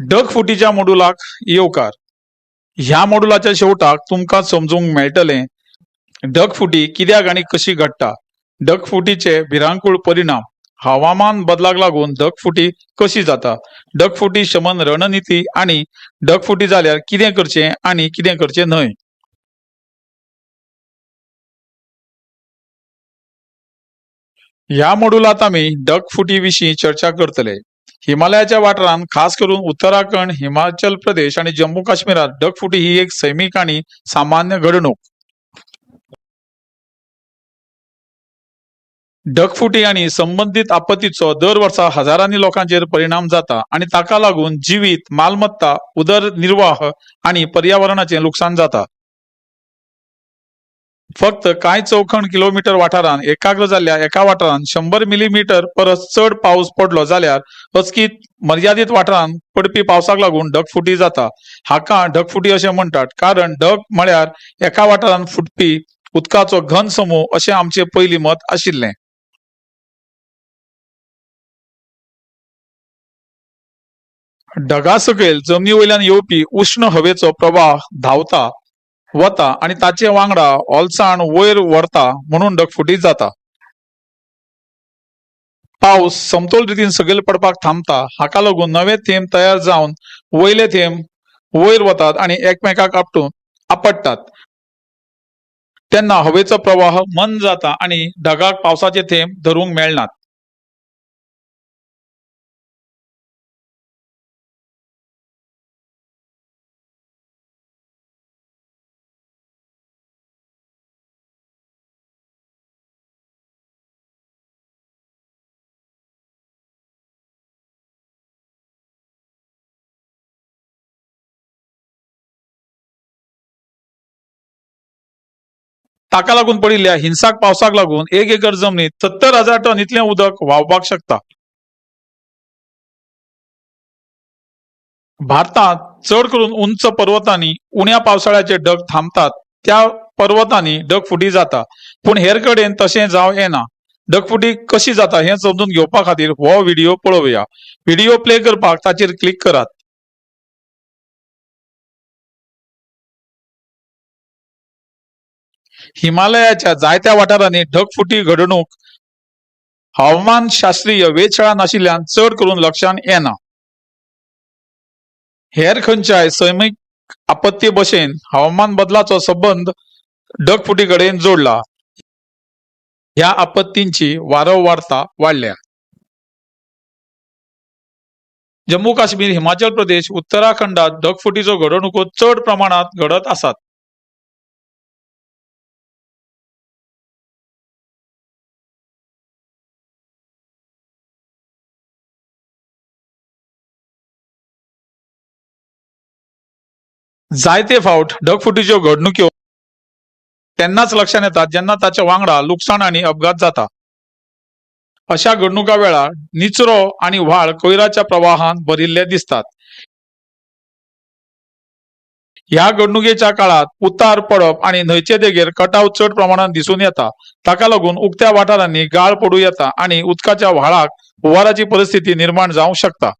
ढगफुटीच्या मॉड्यूलाक येवकार. ह्या मॉड्यूलाच्या शेवटाक तुमका समजूंक मेळटले ढगफुटी कित्याक आणि कशी घडटा, ढगफुटीचे भिरांकूळ परिणाम, हवामान बदलाक लागून ढगफुटी कशी जाता, ढगफुटी शमन रणनीती आणि ढगफुटी जाल्यार कितें करचें आणि कितें करचें न्हय. ह्या मॉड्यूलात आम्ही ढगफुटी विशीं चर्चा करतले. हिमालयाच्या वाठारांत खास करून उत्तराखंड, हिमाचल प्रदेश आणि जम्मू काश्मीरात ढगफुटी ही एक सैमिक आणि सामान्य घडणूक. ढगफुटी आणि संबंधित आपत्तीचो दर वर्सा हजारांनी लोकांचेर परिणाम जाता आणि ताका लागून जिवीत, मालमत्ता, उदरनिर्वाह आणि पर्यावरणाचे नुकसान जाता. फक्त कांय चौखण किलोमीटर वाठारांत एकाग्र जाल्ल्या एका वाठारांत 100 मिलीमीटर परस चढ पावस पडलो जाल्यार अचकीत मर्यादित वाठारांत पडपी पावसाक लागून ढगफुटी जाता. हाका ढगफुटी अशें म्हणटात कारण ढग म्हळ्यार एका वाठारांत फुटपी उदकाचो घन समूह अशें आमचे पयलीं मत आशिल्लें. ढगा सकयल जमनी वयल्यान येवपी उष्ण हवेचो प्रवाह धांवता वता आणि ताचे वांगडा ओलसाण वयर व्हरता म्हणून ढगफुटी जाता. पावस समतोल रितीन सकयल पडपाक थांबता. हाका लागून नवे थेंब तयार जावन वयले थेंब वयर वतात आणि एकमेकाक आपटतात. तेन्ना हवेचो प्रवाह मंद जाता आणि ढगाक पावसाचे थेंब धरूंक मेळनात. ताका लागून पडिल्ल्या हिंसाक पावसाक लागून 1 एकर जमनीत 70,000 टन इतलें उदक व्हांवपाक शकता. भारतात चढ करून उंच पर्वतांनी उण्या पावसाळ्याचे ढग थांबतात. त्या पर्वतांनी ढगफुटी जाता. पूण हेर कडेन तशें जावं येना. ढगफुटी कशी जाता हें समजून घेवपा खातीर हो व्हिडिओ पळोवया. व्हिडिओ प्ले करपाक ताचेर क्लिक करात. हिमालयाच्या जायत्या वाठारांनी ढगफुटी घडणूक हवामानशास्त्रीय वेधशाळा नाशिल्ल्यान चड करून लक्षांत येना. हेर खंयच्याय सैमीक आपत्ती भशेन हवामान बदलाचो संबंध ढगफुटी कडेन जोडला. ह्या आपत्तींची वारंवारता वाडल्या. जम्मू काश्मीर, हिमाचल प्रदेश, उत्तराखंडात ढगफुटीच्यो घडणुको चड प्रमाणात घडत आसात. जायते फावट ढगफुटीच्यो घडणुक्यो तेन्नाच लक्षांत येतात जेन्ना ताच्या वांगडा लुकसाण आणि अपघात जाता. अशा घडणुका वेळार निचरो आणि व्हाळ कोयराच्या प्रवाहान भरिल्ले दिसतात. ह्या घडणुकेच्या काळात उतार पडप आणि न्हंयचे देगेर कटाव चड प्रमाणात दिसून येता. ताका लागून उक्त्या वाठारांनी गाळ पडूं येता आणि उदकाच्या व्हाळाक हुंवाराची परिस्थिती निर्माण जावंक शकता.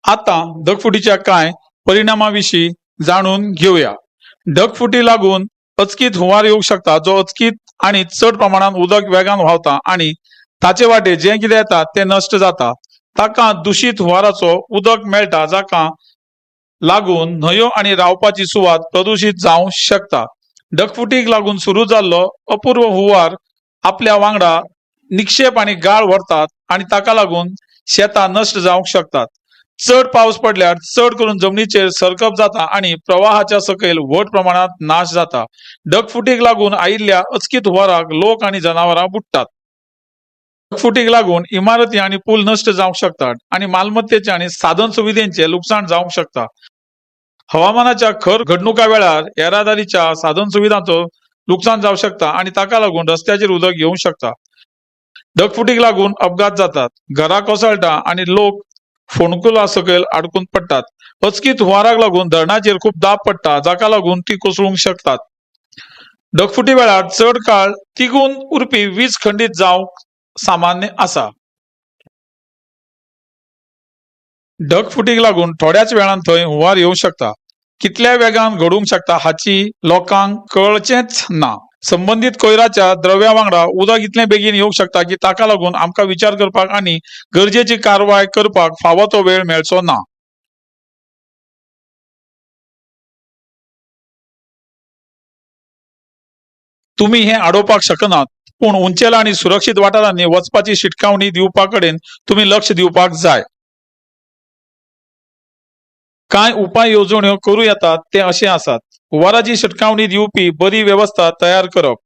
आता ढगफुटीच्या कांय परिणामाविषयी जाणून घेऊया. ढगफुटी लागून अचकीत हुंवार येवंक शकता जो अचकीत आणि चड प्रमाणात उदक वेगान व्हांवता आणि ताचे वाटे जे कितें येता ते नश्ट जाता. ताका दूषित हुंवाराचो उदक मेळटा जाका लागून न्हंयो आणि रावपाची सुवात प्रदूषित जावंक शकता. ढगफुटीक लागून सुरू जाल्लो अपूर्व हुंवार आपल्या वांगडा निक्षेप आणि गाळ व्हरतात आणि ताका लागून शेतां नश्ट जावंक शकतात. चड पावस पडल्यार चड करून जमनीचेर सरकप जाता आणि प्रवाहाच्या सकयल व्हड प्रमाणात नाश जाता. ढगफुटीक लागून आयिल्ल्या अचकीत हुंवाराक लोक आणि जनावरां बुडटात. ढगफुटीक लागून इमारती आणि पूल नष्ट जावंक शकतात आणि मालमत्तेचे आणि साधन सुविधेंचे लुकसाण जावंक शकता. हवामानाच्या खर घडणुका वेळार येरादारीच्या साधन सुविधांचो लुकसाण जावंक शकता आणि ताका लागून रस्त्याचेर उदक येवंक शकता. ढगफुटीक लागून अपघात जातात, घरां कोसळटा आणि लोक फोणकुला सकयल अडकून पडटात. अचकीत हुंवाराक लागून धरणाचेर खूप दाब पडटा जाका लागून ती कोसळूंक शकतात. ढगफुटी वेळार चढ काळ तिगून उरपी वीज खंडित जावंक सामान्य आसा. ढगफुटीक लागून थोड्याच वेळान थंय हुंवार येवंक शकता. कितल्या वेगान घडूंक शकता हाची लोकांक कळचेच ना. संबंधित कोयराच्या द्रव्या वांगडा उदक इतले बेगीन येवंक शकता की ताका लागून आमकां विचार करपाक आनी गरजेची कारवाय करपाक फावो तो वेळ मेळचो ना. तुमी हे आडोवपाक शकनात, पूण उंचेल्या आनी सुरक्षीत वाठारांनी वचपाची शिटकावणी दिवपा कडेन तुमी लक्ष दिवपाक जाय. कांय उपाय येवजण्यो करूं येतात ते असे आसात. हुंवाराची शिटकावणी दिवपी बरी वेवस्था तयार करप.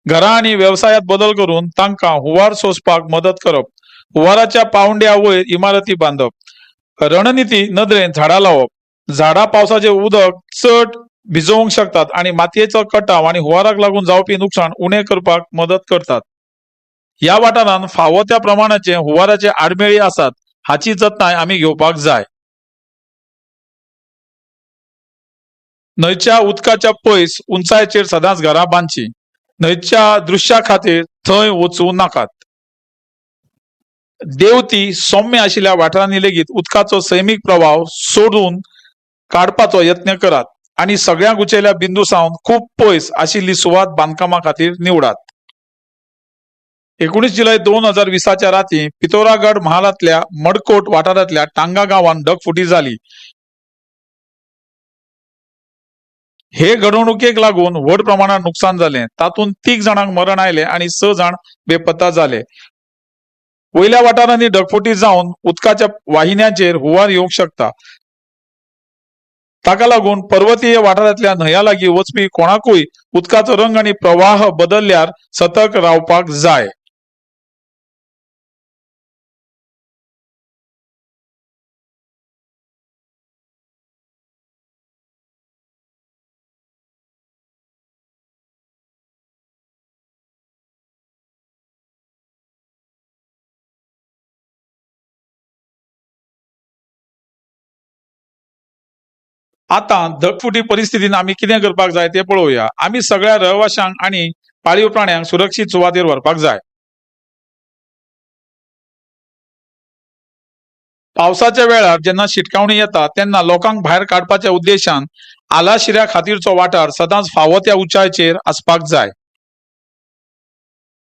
घरां आनी व्यवसायात बदल करून तांकां हुंवार सोंसपाक मदत करप. हुंवाराच्या पावंड्या वयर इमारती बांदप. रणनीती नदरेन झाडां लावप. झाडां पावसाचे उदक चड भिजोवंक शकतात आनी मातयेचो कटाव आनी हुंवाराक लागून जावपी नुकसाण उणें करपाक मदत करतात. ह्या वाठारांत फावो त्या प्रमाणाचे हुंवाराचे आडमेळी आसात हाची जतनाय आमी घेवपाक जाय. न्हंयच्या उदकाच्या पयस उंचायेचेर सदांच घरां बांदची. न्हंयच्या दृश्या खातीर थंय वचूं नाकात. देंवती सौम्य आशिल्ल्या वाठारांनी लेगीत उदकाचो सैमीक प्रवाह सोडून काडपाचो यत्न करात आनी सगळ्यांक उंचेल्या बिंदू सावन खूब पयस आशिल्ली सुवात बांदकामा खातीर निवडात. 19 जुलय 2020च्या राती पितोरागड महालांतल्या मडकोट वाठारांतल्या टांगा गांवांत ढगफुटी जाली. हे घडणुकेक लागून व्हड प्रमाणात नुकसान जालें. तातूंत 3 जाणांक मरण आयलें आनी 6 जाण बेपत्ता जाले. वयल्या वाठारांनी ढगफुटी जावन उदकाच्या वाहिन्यांचेर हुंवार येवंक शकता. ताका लागून पर्वतीय वाठारांतल्या न्हंया लागीं वचपी कोणाकूय उदकाचो रंग आनी प्रवाह बदल्ल्यार सतर्क रावपाक जाय. आता ढगफुटी परिस्थितीन आमी कितें करपाक जाय ते पळोवया. आमी सगळ्या रहवाशांक आनी पाळीव प्राण्यांक सुरक्षीत सुवातेर व्हरपाक जाय. पावसाच्या वेळार जेन्ना शिटकावणी येता तेन्ना लोकांक भायर काडपाच्या उद्देशान आलाशिऱ्या खातीरचो वाठार सदांच फावो त्या उंचायेचेर आसपाक जाय.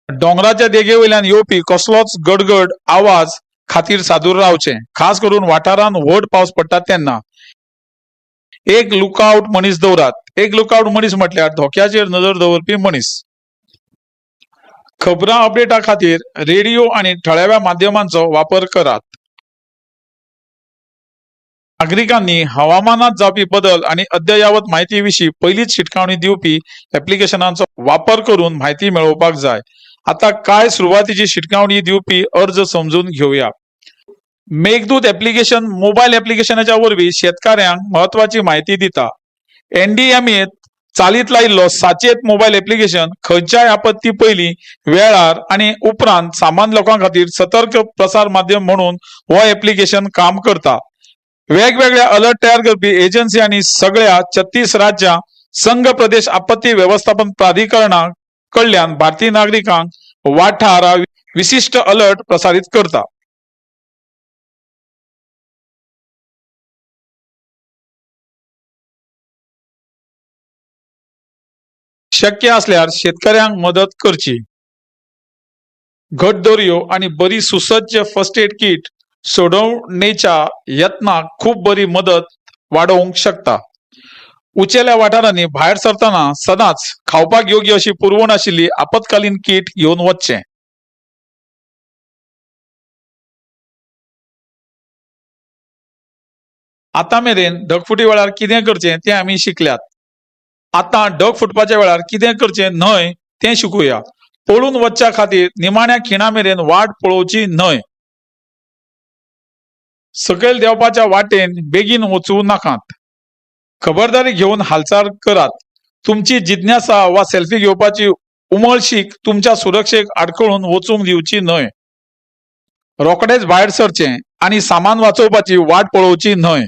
दोंगराच्या देगे वयल्यान येवपी कसलोच गडगड आवाज खातीर सादूर रावचें, खास करून वाठारांत व्हड पावस पडटा तेन्ना. एक लुकआउट मनीस दवरात. एक लुकआउट मनीस म्हटल्यार धोक्याचेर नजर दवरपी मनीस. खबरां अपडेटा खातीर रेडिओ आनी थळाव्या माध्यमांचो वापर करात. नागरिकांनी हवामानात जावपी बदल आनी अद्ययावत म्हायती विशीं पयलींच शिटकावणी दिवपी ऍप्लिकेशनांचो वापर करून म्हायती मेळोवपाक जाय. आता कांय सुरवातीची शिटकावणी दिवपी अर्ज समजून घेवया. मेघदूत ऍप्लिकेशन मोबायल ऍप्लिकेशनाच्या वरवीं शेतकाऱ्यांक महत्वाची म्हायती दिता. NDMA चालीक लायिल्लो साचेत मोबायल ऍप्लिकेशन खंयच्याय आपत्ती पयलीं, वेळार आनी उपरांत सामान्य लोकां खातीर सतर्क प्रसार माध्यम म्हणून हो ऍप्लिकेशन काम करता. वेगवेगळ्या अलर्ट तयार करपी एजन्सी आनी सगळ्या 36 राज्यां संघ प्रदेश आपत्ती व्यवस्थापन प्राधिकरणा कडल्यान भारतीय नागरिकांक वाठारा विशिष्ट अलर्ट प्रसारीत करता. शक्य असल्यार शेतकऱ्यांक मदत करची. घटदोरयो आनी बरी सुसज्ज फर्स्ट एड किट सोडवणेच्या यत्नाक खूब बरी मदत वाडोवंक शकता. उंचेल्या वाठारांनी भायर सरतना सदांच खावपाक योग्य अशी पुरवण आशिल्ली आपतकालीन किट घेवन वचचें. आतां मेरेन ढगफुटी वेळार कितें करचें तें आमी शिकल्यात. आतां ढग फुटपाच्या वेळार कितें करचें न्हय तें शिकुया. पळून वचच्या खातीर निमाण्या खिणा मेरेन वाट पळोवची न्हय. सकयल देंवपाच्या वाटेन बेगीन वचूं नाकात. खबरदारी घेवन हालचाल करात. तुमची जिज्ञासा वा सेल्फी घेवपाची उमळशीक तुमच्या सुरक्षेक आडखळून वचूंक दिवची न्हय. रोखडेच भायर सरचें आनी सामान वाचोवपाची वाट पळोवची न्हय.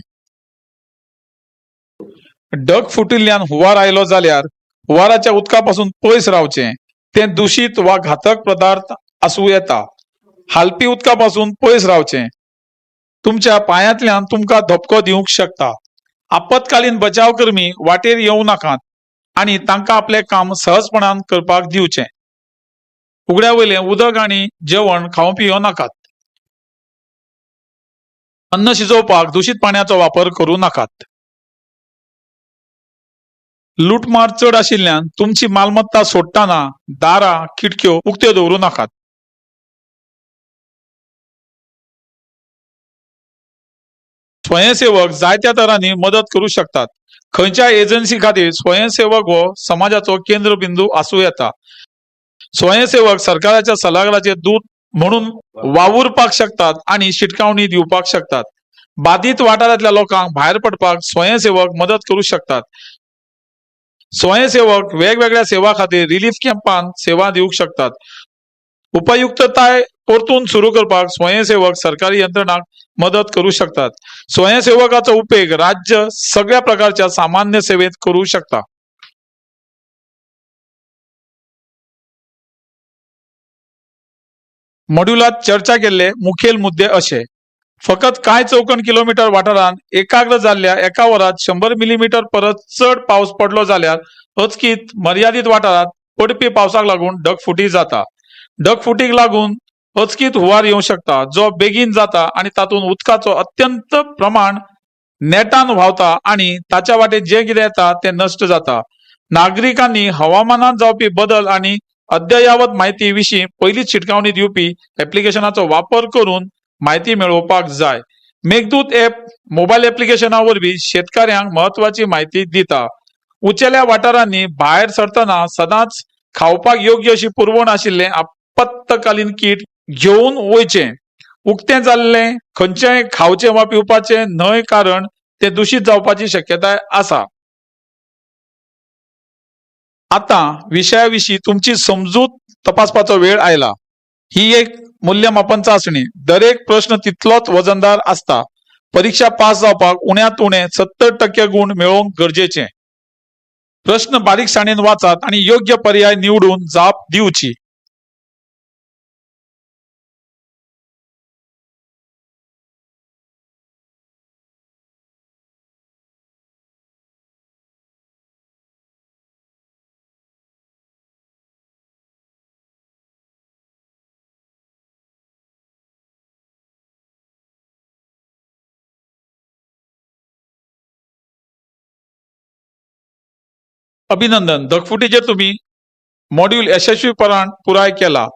ढग फुटिल्ल्यान हुंवार आयलो जाल्यार हुवाराच्या उदकापासून पयस रावचे, ते दूषित वा घातक पदार्थ आसूं येता. हालपी उदकापासून पयस रावचे. तुमच्या पायांतल्यान तुमकां धपको दिवंक शकता. आपतकालीन बचाव कर्मी वाटेर येवं नाकात आणि तांकां आपले काम सहजपणान करपाक दिवचें. उगड्या वयलें उदक आणि जेवण खावं पिवं नाकात. अन्न शिजोवपाक दूषित पाण्याचो वापर करूं नाकात. लूटमार चड आशिल्ल्यान तुमची मालमत्ता सोडटाना दारां खिडक्यो उक्त्यो दवरूं नाकात. स्वयंसेवक जायत्या तरांनी मदत करू शकतात. खंयच्याय एजन्सी खातीर स्वयंसेवक हो समाजाचो केंद्रबिंदू आसूं येता. स्वयंसेवक सरकाराच्या सल्लागाराचे दूत म्हणून वावुरपाक शकतात आणि शिटकावणी दिवपाक शकतात. बाधित वाठारांतल्या लोकांक भायर पडपाक स्वयंसेवक मदत करू शकतात. स्वयंसेवक वेगवेगळ्या सेवा खातीर रिलीफ कॅम्पांत सेवा दिवंक शकतात. उपयुक्तताय परतून सुरू करपाक स्वयंसेवक सरकारी यंत्रणांक मदत करू शकतात. स्वयंसेवकाचो उपेग राज्य सगळ्या प्रकारच्या सामान्य सेवेत करू शकता. मॉड्युलात चर्चा केल्ले मुखेल मुद्दे अशे: फकत कांय चौकण किलोमीटर वाठारांत एकाग्र जाल्ल्या एका वरात 100 मिलीमीटर परस चड पावस पडलो जाल्यार अचकीत मर्यादीत वाठारांत पडपी पावसाक लागून ढगफुटी जाता. ढगफुटीक लागून अचकीत हुंवार येवं शकता, जो बेगीन जाता आणि तातूंत उदकाचो अत्यंत प्रमाण नेटान व्हांवता आणि ताच्या वाटेन जे कितें येता तें नश्ट जाता. नागरिकांनी हवामानात जावपी बदल आणि अद्ययावत म्हायती विशीं पयलींच शिटकावणी दिवपी ऍप्लिकेशनाचो वापर करून म्हायती मेळोवपाक जाय. मेघदूत ऍप मोबायल ऍप्लिकेशना वरवीं शेतकऱ्यांक महत्वाची म्हायती दिता. उंचेल्या वाठारांनी भायर सरतना सदांच खावपाक योग्य अशी पुरवण आशिल्लें आपत्कालीन कीट घेवन वयचें. उक्तें जाल्लें खंयचेंय खावचें वा पिवपाचें न्हय, कारण तें दूषित जावपाची शक्यताय आसा. आतां विशया विशीं तुमची समजूत तपासपाचो वेळ आयला. ही एक मूल्यमापन चाचणी. दरेक प्रश्न तितलोच वजनदार आसता. परीक्षा पास जावपाक उण्यात उणे 70% गुण मेळोवंक गरजेचे. प्रश्न बारीकसाणेन वाचात आणि योग्य पर्याय निवडून जाप दिवची. अभिनंदन, ढगफुटीचेर तुम्ही मॉड्यूल यशस्वीपणान पुराय केला.